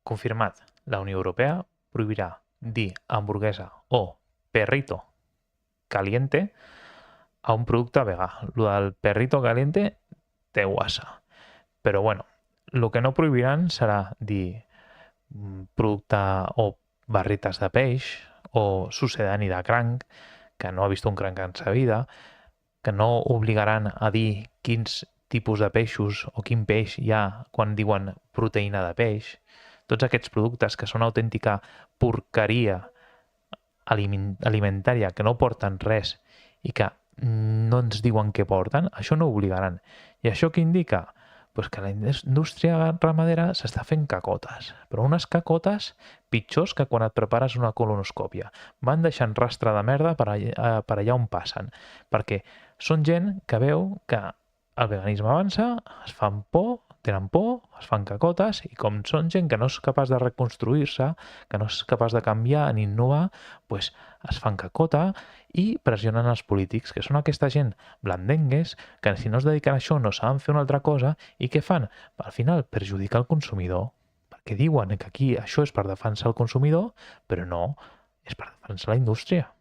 Confirmat, la Unió Europea prohibirà dir hamburguesa o perrito caliente a un producte vegà. Lo del perrito caliente té guassa. Però bueno, el que no prohibiran serà dir producte o barrites de peix o sucedani de cranc, que no ha vist un cranc en sa vida, que no obligaran a dir quins tipus de peixos o quin peix hi ha quan diuen proteïna de peix. Tots aquests productes que són autèntica porqueria alimentària, que no porten res i que no ens diuen què porten, això no ho obligaran. I això què indica? Pues que la indústria ramadera s'està fent cacotes, però unes cacotes pitjors que quan et prepares una colonoscòpia. Van deixant rastre de merda per allà on passen, perquè són gent que veu que el veganisme avança, es fan por, tenen por, es fan cacotes, i com són gent que no és capaç de reconstruir-se, que no és capaç de canviar ni innovar, pues es fan cacota i pressionen els polítics, que són aquesta gent blandengues, que si no es dediquen a això no saben fer una altra cosa, i què fan? Al final perjudicar el consumidor, perquè diuen que aquí això és per defensar el consumidor, però no, és per defensar la indústria.